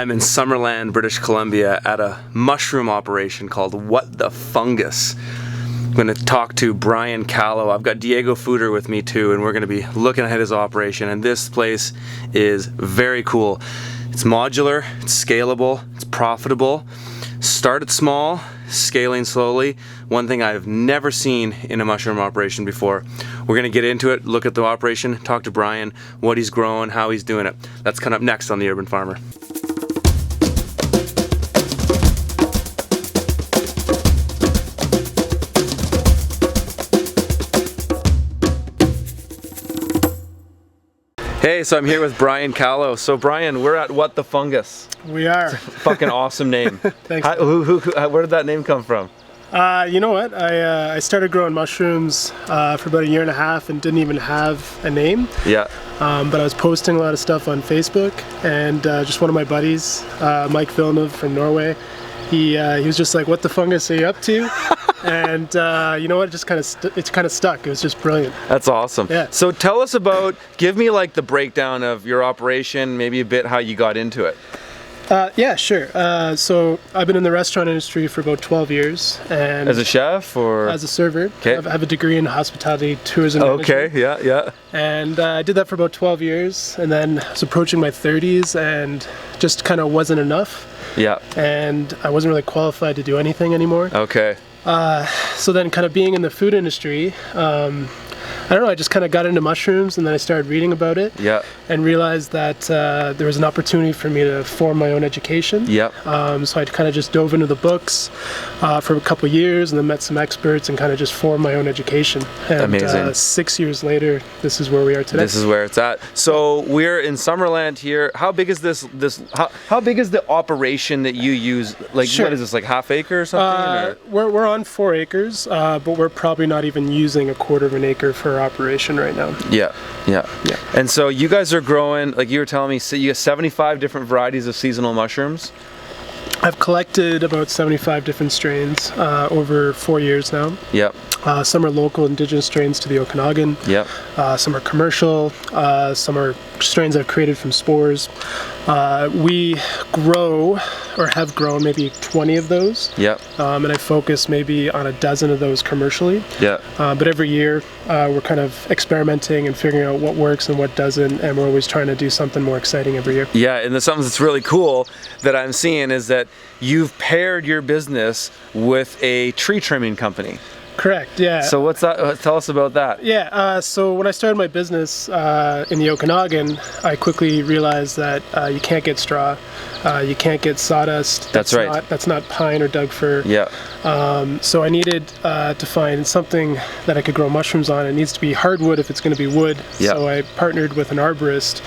I'm in Summerland, British Columbia at a mushroom operation called What the Fungus. I'm going to talk to Brian Callow. I've got Diego Footer with me too, and we're going to be looking at his operation. And this place is very cool. It's modular, it's scalable, it's profitable. Started small, scaling slowly. One thing I've never seen in a mushroom operation before. We're going to get into it, look at the operation, talk to Brian, what he's growing, how he's doing it. That's coming up next on The Urban Farmer. Hey, so I'm here with Brian Callow. So Brian, we're at What the Fungus. We are. Fucking awesome name. Thanks. Where did that name come from? You know what? I started growing mushrooms for about a year and a half and didn't even have a name. Yeah. But I was posting a lot of stuff on Facebook, and just one of my buddies, Mike Villeneuve from Norway, he was just like, "What the fungus are you up to?" And you know what? It just kind of stuck. It was just brilliant. That's awesome. Yeah. So tell us give me like the breakdown of your operation, maybe a bit how you got into it. Yeah, sure. So I've been in the restaurant industry for about 12 years. And as a chef or? As a server. Okay. I have a degree in hospitality tourism management. Okay, yeah. And I did that for about 12 years, and then I was approaching my 30s and just kind of wasn't enough. Yeah. And I wasn't really qualified to do anything anymore. Okay. So then kind of being in the food industry, I don't know, I just kind of got into mushrooms, and then I started reading about it. Yeah. And realized that there was an opportunity for me to form my own education. Yeah. So I kind of just dove into the books for a couple of years, and then met some experts and kind of just formed my own education. And, amazing. 6 years later, this is where we are today. This is where it's at. So we're in Summerland here. How big is this how big is the operation that you use? Like, Sure. What is this, like half acre or something? We're on 4 acres, but we're probably not even using a quarter of an acre for our operation right now. Yeah. And so you guys are growing, like you were telling me, so you have 75 different varieties of seasonal mushrooms? I've collected about 75 different strains over 4 years now. Yep. Some are local indigenous strains to the Okanagan. Yep. Some are commercial. Some are strains I've created from spores. We grow, or have grown, maybe 20 of those. Yep. And I focus maybe on a dozen of those commercially. Yeah. But every year we're kind of experimenting and figuring out what works and what doesn't, and we're always trying to do something more exciting every year. Yeah, and there's something that's really cool that I'm seeing is that you've paired your business with a tree trimming company. Correct, yeah. So what's that? Tell us about that. Yeah, so when I started my business in the Okanagan, I quickly realized that you can't get straw, you can't get sawdust. That's right. That's not pine or Doug fir. Yeah. So I needed to find something that I could grow mushrooms on. It needs to be hardwood if it's going to be wood. Yeah. So I partnered with an arborist,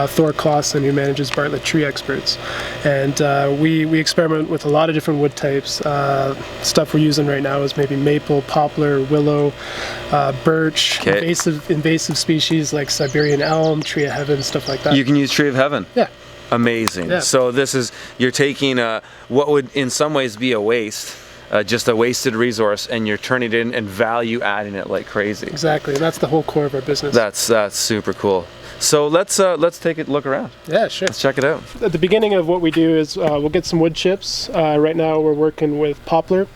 Thor Clausen, who manages Bartlett Tree Experts. And we experiment with a lot of different wood types. Stuff we're using right now is maybe maple, poplar, willow, birch, okay. invasive species like Siberian elm, tree of heaven, stuff like that. You can use tree of heaven? Yeah. Amazing. Yeah. So you're taking what would in some ways be a waste, just a wasted resource, and you're turning it in and value adding it like crazy. Exactly, and that's the whole core of our business. That's super cool. So let's take a look around. Yeah, sure. Let's check it out. At the beginning of what we do is we'll get some wood chips. Right now we're working with poplar.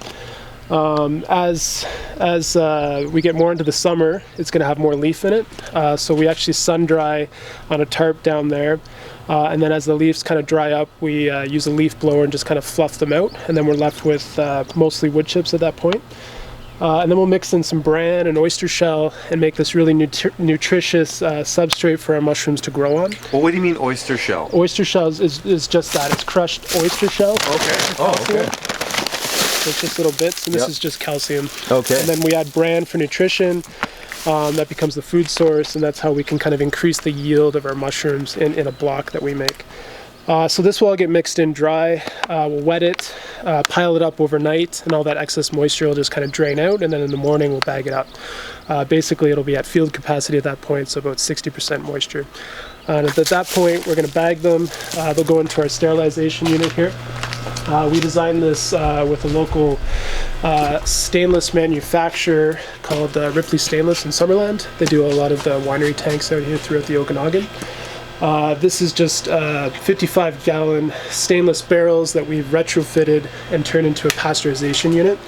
As we get more into the summer, it's going to have more leaf in it. So we actually sun dry on a tarp down there. And then as the leaves kind of dry up, we use a leaf blower and just kind of fluff them out. And then we're left with mostly wood chips at that point. And then we'll mix in some bran and oyster shell and make this really nutritious substrate for our mushrooms to grow on. Well, what do you mean oyster shell? Oyster shell is just that. It's crushed oyster shell. Okay. Oh, okay. So it's just little bits, and this is just calcium. Okay. And then we add bran for nutrition. That becomes the food source, and that's how we can kind of increase the yield of our mushrooms in a block that we make. So this will all get mixed in dry. We'll wet it, pile it up overnight, and all that excess moisture will just kind of drain out, and then in the morning we'll bag it up. Basically it'll be at field capacity at that point, so about 60% moisture. And at that point we're going to bag them. They'll go into our sterilization unit here. We designed this with a local stainless manufacturer called Ripley Stainless in Summerland. They do a lot of the winery tanks out here throughout the Okanagan. This is just 55-gallon stainless barrels that we've retrofitted and turned into a pasteurization unit.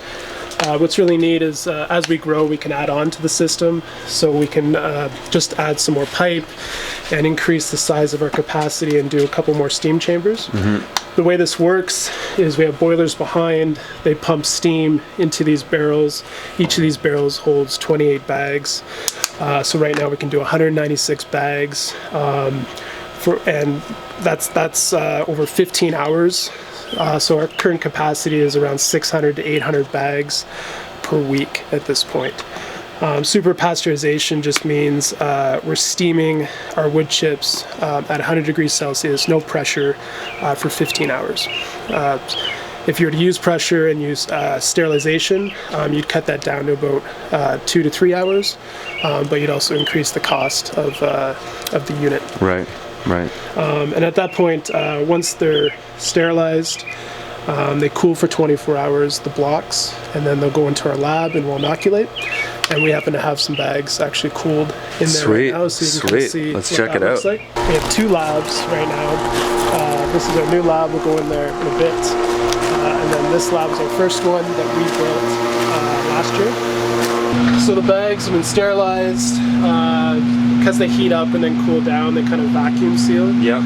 What's really neat is as we grow, we can add on to the system. So we can just add some more pipe and increase the size of our capacity and do a couple more steam chambers. Mm-hmm. The way this works is we have boilers behind. They pump steam into these barrels. Each of these barrels holds 28 bags. So right now we can do 196 bags. And that's over 15 hours. So our current capacity is around 600 to 800 bags per week at this point. Super pasteurization just means we're steaming our wood chips at 100 degrees Celsius, no pressure, for 15 hours. If you were to use pressure and use sterilization, you'd cut that down to about 2 to 3 hours, but you'd also increase the cost of the unit. Right. Right. And at that point, once they're sterilized, they cool for 24 hours, the blocks, and then they'll go into our lab and we'll inoculate. And we happen to have some bags actually cooled in there right now, so you can see Let's what check it out. like. We have 2 labs right now. This is our new lab. We'll go in there in a bit. And then this lab is our first one that we built last year. So the bags have been sterilized. Because they heat up and then cool down, they kind of vacuum seal. Yep.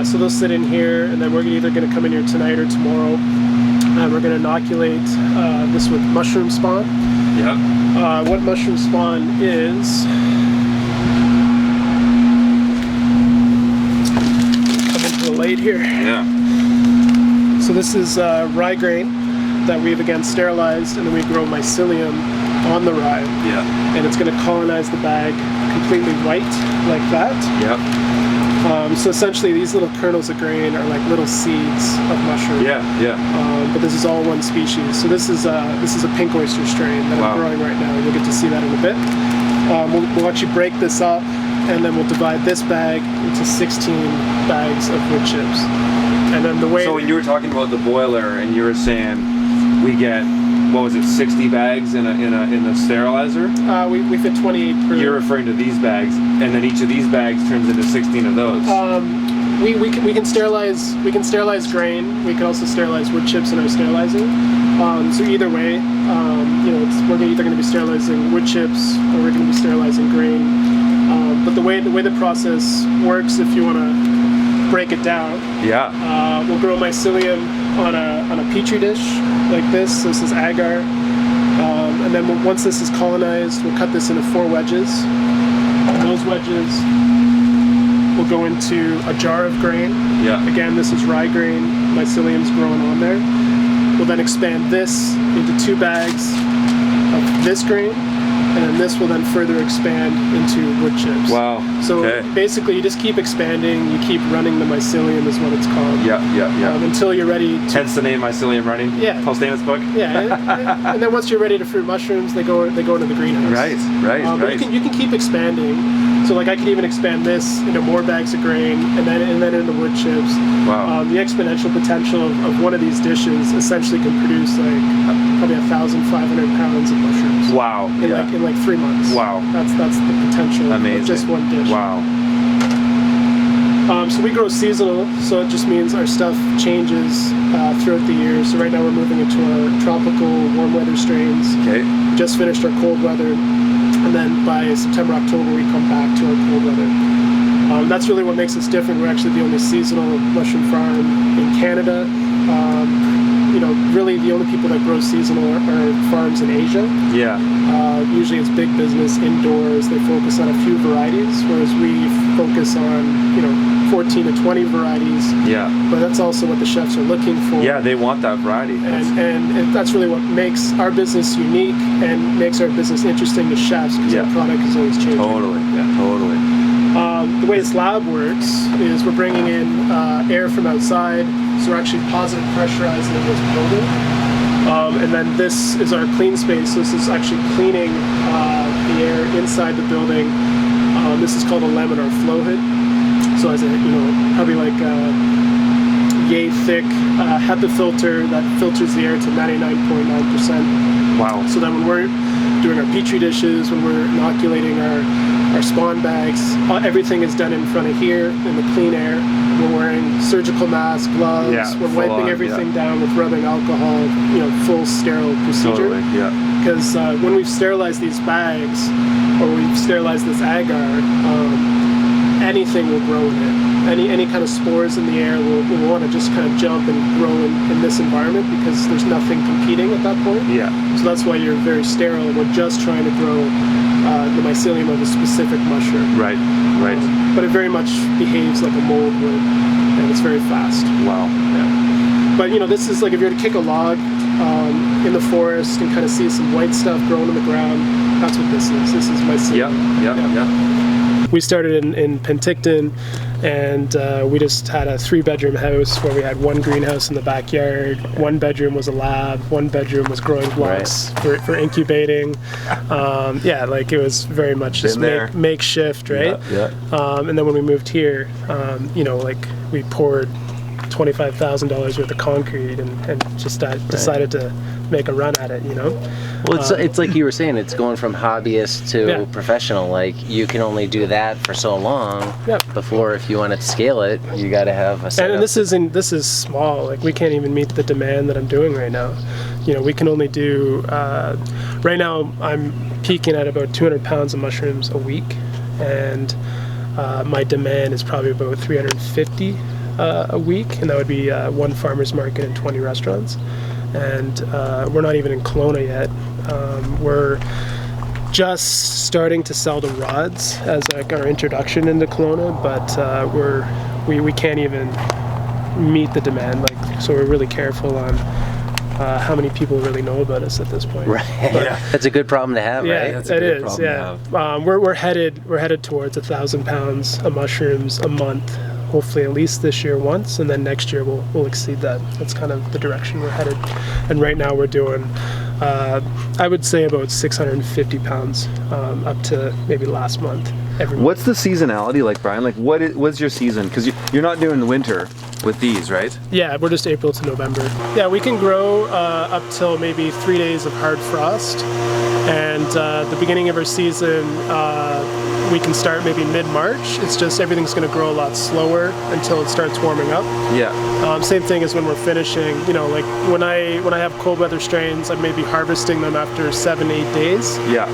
So they'll sit in here, and then we're either going to come in here tonight or tomorrow. And we're going to inoculate this with mushroom spawn. Yep. What mushroom spawn is, come into the light here. Yeah. So this is rye grain that we've again sterilized, and then we grow mycelium on the rye. Yeah. And it's going to colonize the bag completely white like that. Yep. So essentially these little kernels of grain are like little seeds of mushroom. Yeah. Yeah. But this is all one species. So this is a pink oyster strain that I'm growing right now. You'll get to see that in a bit. We'll actually break this up, and then we'll divide this bag into 16 bags of wood chips. And then the way. So when you were talking about the boiler, and you were saying we get, what was it, 60 bags in the sterilizer? We fit 28 per. You're referring to these bags, and then each of these bags turns into 16 of those. We can sterilize grain. We can also sterilize wood chips in our sterilizer. So either way, we're either going to be sterilizing wood chips or we're going to be sterilizing grain. But the way the process works, if you want to break it down, we'll grow mycelium on a petri dish like this. This is agar, and then once this is colonized, we'll cut this into 4 wedges. And those wedges will go into a jar of grain. Yeah. Again, this is rye grain. Mycelium's growing on there. We'll then expand this into 2 bags of this grain, and then this will then further expand into wood chips. Wow. So basically, you just keep expanding. You keep running the mycelium, is what it's called. Yeah. Until you're ready to. Hence the name mycelium running. Yeah. Paul Stannis' book. Yeah, and then once you're ready to fruit mushrooms, they go into the greenhouse. Right. But you can keep expanding. So like I could even expand this into more bags of grain, and then into wood chips. Wow. The exponential potential of one of these dishes essentially can produce like probably 1,500 pounds of mushrooms. Wow. In like 3 months. Wow. That's the potential of just one dish. Wow. So we grow seasonal, so it just means our stuff changes throughout the year. So right now we're moving into our tropical warm weather strains. Okay. We just finished our cold weather, and then by September, October we come back to our cold weather. That's really what makes us different. We're actually the only seasonal mushroom farm in Canada. Really the only people that grow seasonal are farms in Asia. Yeah. Usually it's big business indoors. They focus on a few varieties, whereas we focus on 14 to 20 varieties. Yeah. But that's also what the chefs are looking for. Yeah, they want that variety. And that's really what makes our business unique and makes our business interesting to chefs, because our product is always changing. Totally. Yeah. Totally. The way this lab works is we're bringing in air from outside, so we're actually positive pressurizing this building. And then this is our clean space, so this is actually cleaning the air inside the building. This is called a laminar flow hood. So as probably like a yay thick HEPA filter that filters the air to 99.9%. Wow. So then when we're doing our petri dishes, when we're inoculating our our spawn bags. Everything is done in front of here in the clean air. We're wearing surgical masks, gloves. Yeah, we're wiping everything down with rubbing alcohol. Full sterile procedure. Totally, yeah. Because when we've sterilized these bags, or we've sterilized this agar, anything will grow in it. Any kind of spores in the air will want to just kind of jump and grow in this environment because there's nothing competing at that point. Yeah. So that's why you're very sterile. We're just trying to grow the mycelium of a specific mushroom. Right, right. But it very much behaves like a mold would, and it's very fast. Wow. Yeah. But this is like if you were to kick a log in the forest and kind of see some white stuff growing in the ground, that's what this is. This is mycelium. Yeah. We started in Penticton, and we just had a 3-bedroom house where we had one greenhouse in the backyard. One bedroom was a lab. One bedroom was growing blocks for incubating. Like it was very much just makeshift, right? Yeah. And then when we moved here, like we poured $25,000 worth of concrete and just decided to make a run at it, Well, it's like you were saying, it's going from hobbyist to professional. Like, you can only do that for so long before, if you want to scale it, you got to have a setup. And this is small. Like, we can't even meet the demand that I'm doing right now. We can only do, right now I'm peaking at about 200 pounds of mushrooms a week, and my demand is probably about 350 a week, and that would be one farmer's market and 20 restaurants. And we're not even in Kelowna yet. We're just starting to sell the rods as like our introduction into Kelowna, but we can't even meet the demand. So we're really careful on how many people really know about us at this point. Right. That's a good problem to have, right? Yeah, it is. Yeah. We're headed towards 1,000 pounds of mushrooms a month. Hopefully at least this year once, and then next year we'll exceed that. That's kind of the direction we're headed. And right now we're doing, I would say about 650 pounds up to maybe last month. Every month. What's the seasonality like, Brian? Like, what's your season? Because you're not doing the winter with these, right? Yeah, we're just April to November. Yeah, we can grow up till maybe 3 days of hard frost, and the beginning of our season we can start maybe mid-March. It's just everything's going to grow a lot slower until it starts warming up. Yeah. Same thing as when we're finishing. Like when I have cold weather strains, I may be harvesting them after 7-8 days. Yeah.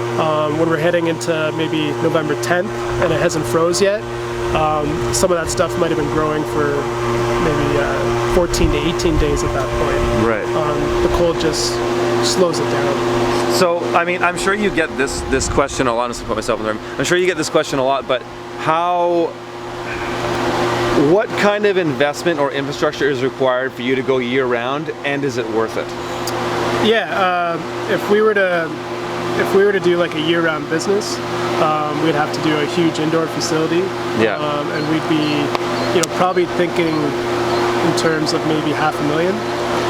When we're heading into maybe November 10th and it hasn't froze yet, some of that stuff might have been growing for maybe 14 to 18 days at that point. Right. The cold just slows it down. So, I mean, I'm sure you get this question a lot. I'm just gonna put myself in the room. I'm sure you get this question a lot, but what kind of investment or infrastructure is required for you to go year-round, and is it worth it? Yeah, if we were to do like a year-round business, we'd have to do a huge indoor facility. Yeah. And we'd be, probably thinking in terms of maybe $500,000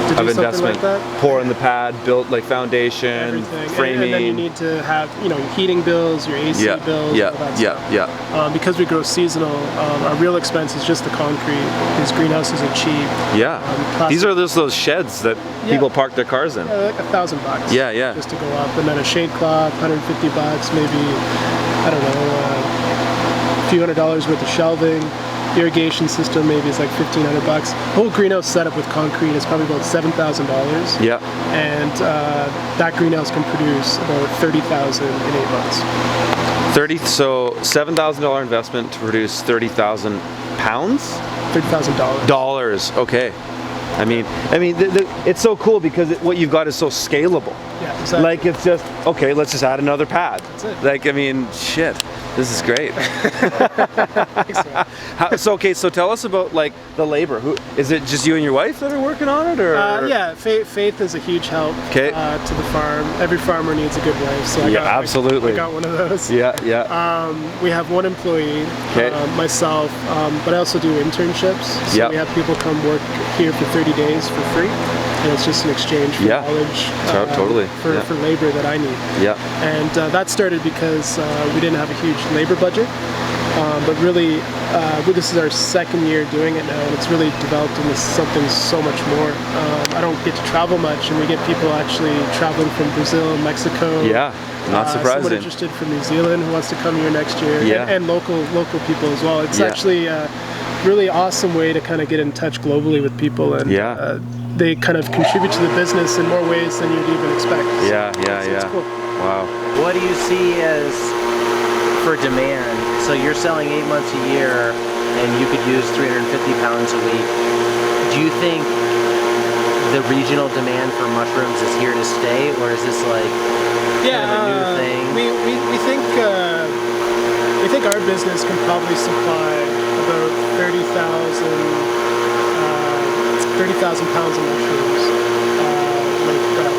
to do of something investment, like that. pour in the pad, build like foundation, Everything. framing. And then you need to have, your heating bills, your AC bills, all that stuff. Yeah. Because we grow seasonal, our real expense is just the concrete. These greenhouses are cheap. Yeah. These are those sheds that people park their cars in. Like $1,000. Yeah. Just to go up, and then a shade cloth, $150, maybe, I don't know, a few $100 worth of shelving. Irrigation system maybe is like $1,500. Whole greenhouse setup with concrete is probably about $7,000. Yeah. And that greenhouse can produce about 30,000 in 8 months. So $7,000 investment to produce 30,000 pounds? $30,000. Dollars. Okay. I mean, it's so cool because what you've got is so scalable. Yeah, exactly. Like it's just okay. Let's just add another pad. That's it. Like shit. This is great. Thanks, So tell us about like the labor. Is it just you and your wife that are working on it, or? Yeah, Faith is a huge help to the farm. Every farmer needs a good wife, so absolutely. I got one of those. Yeah. We have one employee, myself, but I also do internships. So we have people come work here for 30 days for free. and it's just an exchange for knowledge, totally. for labor that I need. Yeah. And that started because we didn't have a huge labor budget, but really this is our second year doing it now, and it's really developed into something so much more. I don't get to travel much, and we get people actually traveling from Brazil, Mexico. Yeah, not surprising. Someone interested from New Zealand who wants to come here next year, and local people as well. It's actually a really awesome way to kind of get in touch globally with people, and they kind of contribute to the business in more ways than you'd even expect. It's cool. Wow. What do you see as for demand? So you're selling 8 months a year, and you could use 350 pounds a week. Do you think the regional demand for mushrooms is here to stay, or is this like kind of a new thing? We think our business can probably supply about 30,000 pounds of mushrooms,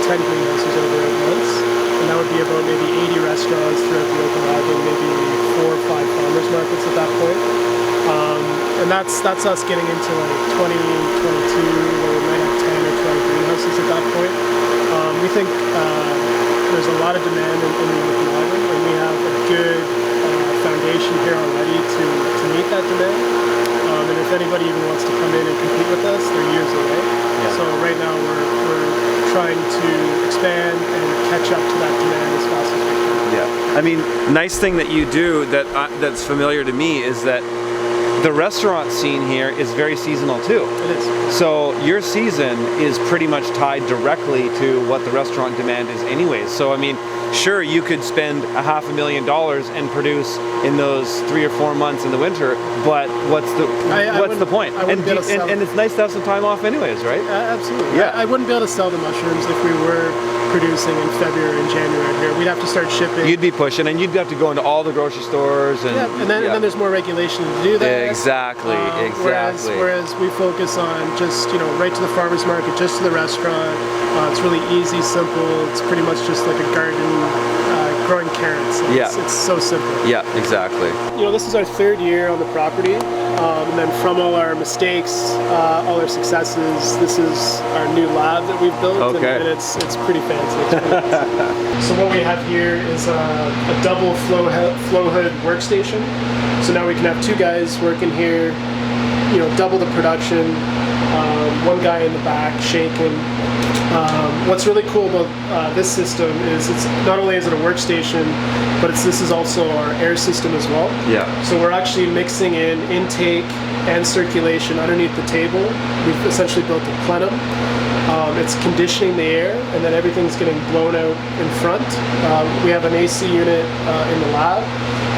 10 greenhouses over 8 months, and that would be about maybe 80 restaurants throughout the Okanagan, maybe 4 or 5 farmers markets at that point. And that's us getting into like 2022, where we might have 10 or 20 greenhouses at that point. We think there's a lot of demand in the Okanagan, and we have a good foundation here already to meet that demand. And if anybody even wants to come in and compete with us, they're years away. So right now we're trying to expand and catch up to that demand as fast as we can. Yeah, I mean, nice thing that you do that's familiar to me is that the restaurant scene here is very seasonal too. It is. So your season is pretty much tied directly to what the restaurant demand is anyways. So I mean, sure, you could spend $500,000 and produce in those 3 or 4 months in the winter, but what's the point? And it's nice to have some time off anyways, right? Absolutely. Yeah. I wouldn't be able to sell the mushrooms if we were producing in February and January here. We'd have to start shipping. You'd be pushing, and you'd have to go into all the grocery stores. And then there's more regulation to do that. Exactly. Whereas we focus on just, right to the farmer's market, just to the restaurant. It's really easy, simple. It's pretty much just like a garden growing carrots. It's so simple. Yeah, exactly. This is our 3rd year on the property. And then from all our mistakes, all our successes, this is our new lab that we've built. Okay. And it's pretty fancy. So what we have here is a double flow hood workstation. So now we can have 2 guys working here, double the production, 1 guy in the back shaking. What's really cool about this system is it's not only is it a workstation, but this is also our air system as well. Yeah. So we're actually mixing in intake and circulation underneath the table. We've essentially built a plenum. It's conditioning the air, and then everything's getting blown out in front. We have an AC unit in the lab,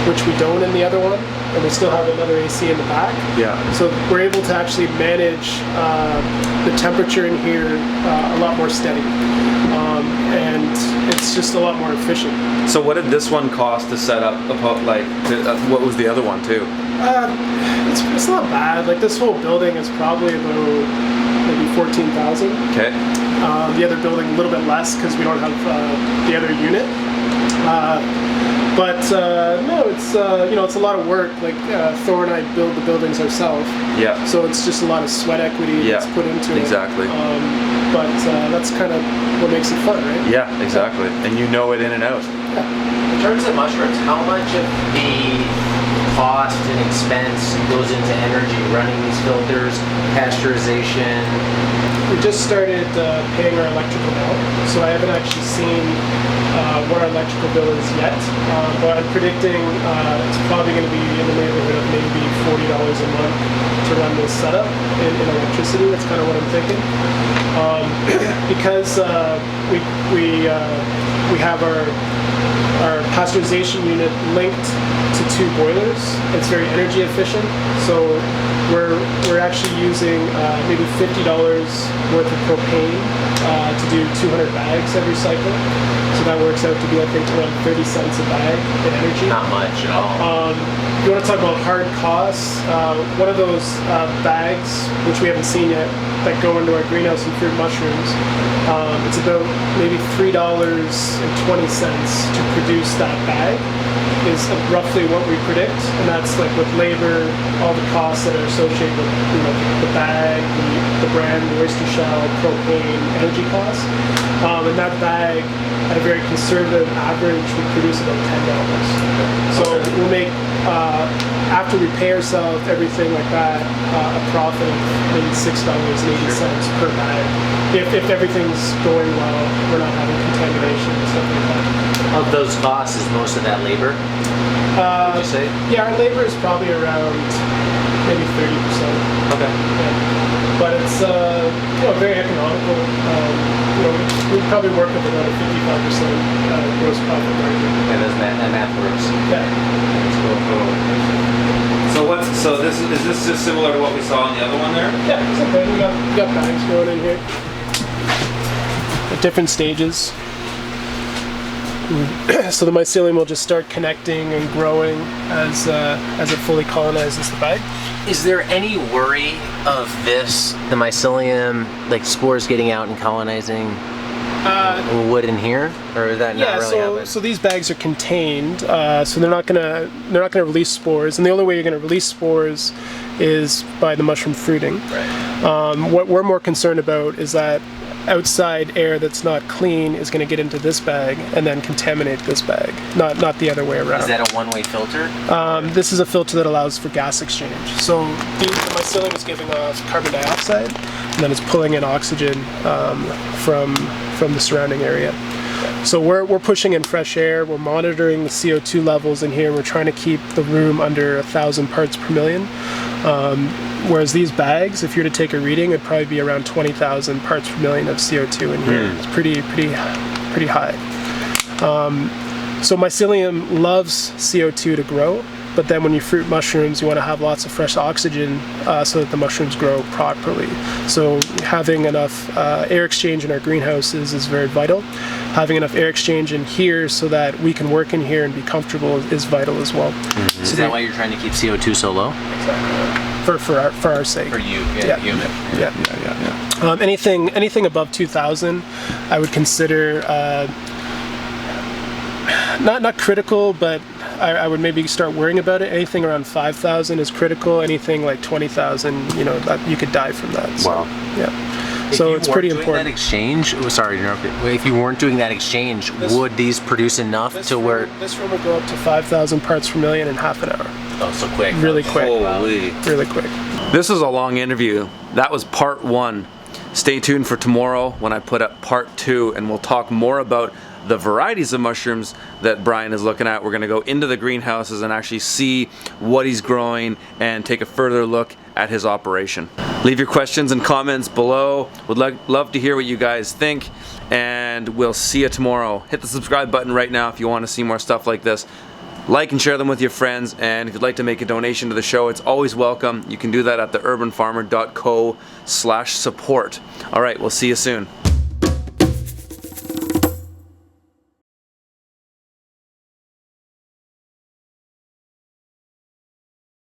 which we don't in the other one, and we still have another AC in the back. Yeah. So we're able to actually manage the temperature in here a lot more steady, and it's just a lot more efficient. So what did this one cost to set up? What was the other one too? It's not bad. Like this whole building is probably about maybe 14,000. Okay. The other building a little bit less because we don't have the other unit. But no, it's it's a lot of work. Like Thor and I build the buildings ourselves. Yeah. So it's just a lot of sweat equity that's put into it. Exactly. But that's kind of what makes it fun, right? Yeah, exactly. And you know it in and out. Yeah. In terms of mushrooms, how much of the cost and expense goes into energy, running these filters, pasteurization? We just started paying our electrical bill, so I haven't actually seen what our electrical bill is yet, but I'm predicting it's probably going to be in the neighborhood of maybe $40 a month to run this setup in electricity. That's kind of what I'm thinking. Because we have our pasteurization unit linked to 2 boilers. It's very energy efficient, so we're actually using maybe $50 worth of propane to do 200 bags every cycle. So that works out to be, I think, around 30 cents a bag in energy. Not much at all. If you want to talk about hard costs, one of those bags, which we haven't seen yet, that go into our greenhouse and fruit mushrooms, it's about maybe $3.20 to produce that bag. is roughly what we predict, and that's like with labor, all the costs that are associated with the bag, the brand, the oyster shell, propane, energy costs. And that bag, at a very conservative average, we produce about $10. So we'll make, after we pay ourselves, everything like that, a profit of maybe $6.80 per bag. If everything's going well, we're not having contamination and stuff like that. Of those costs, is most of that labor? Would you say? Yeah, our labor is probably around maybe 30%. Okay. Yeah. But it's very economical. We probably work with about a 55% gross profit margin. Yeah, that math works. Yeah. That's cool. So is this just similar to what we saw on the other one there? Yeah, it's okay. We got bags going in here at different stages. So the mycelium will just start connecting and growing as it fully colonizes the bag. Is there any worry of the mycelium, like spores getting out and colonizing wood in here, or is that not really happen? So these bags are contained, so they're not gonna release spores, and the only way you're gonna release spores is by the mushroom fruiting. Right. What we're more concerned about is that outside air that's not clean is going to get into this bag and then contaminate this bag, not the other way around. Is that a one-way filter? This is a filter that allows for gas exchange. So the mycelium is giving off carbon dioxide, and then it's pulling in oxygen from the surrounding area. So we're pushing in fresh air, we're monitoring the CO2 levels in here, we're trying to keep the room under 1,000 parts per million. Whereas these bags, if you were to take a reading, it'd probably be around 20,000 parts per million of CO2 in here. It's pretty high. So mycelium loves CO2 to grow, but then when you fruit mushrooms, you want to have lots of fresh oxygen so that the mushrooms grow properly. So having enough air exchange in our greenhouses is very vital. Having enough air exchange in here so that we can work in here and be comfortable is vital as well. Mm-hmm. So is that why you're trying to keep CO2 so low? Exactly. For our sake. For you, human. Yeah. Anything above 2,000, I would consider not critical, but I would maybe start worrying about it. Anything around 5,000 is critical. Anything like 20,000, that you could die from that. So, wow. Yeah. So it's pretty important. Sorry to interrupt you. If you weren't doing that exchange, would these produce enough to where... This room would go up to 5,000 parts per million in half an hour. Oh, so quick. Really quick. Holy. Really quick. This was a long interview. That was part 1. Stay tuned for tomorrow when I put up part 2, and we'll talk more about the varieties of mushrooms that Brian is looking at. We're going to go into the greenhouses and actually see what he's growing and take a further look at his operation. Leave your questions and comments below. Would love to hear what you guys think, and we'll see you tomorrow. Hit the subscribe button right now if you want to see more stuff like this. Like and share them with your friends, and if you'd like to make a donation to the show, it's always welcome. You can do that at theurbanfarmer.co/support. All right, we'll see you soon.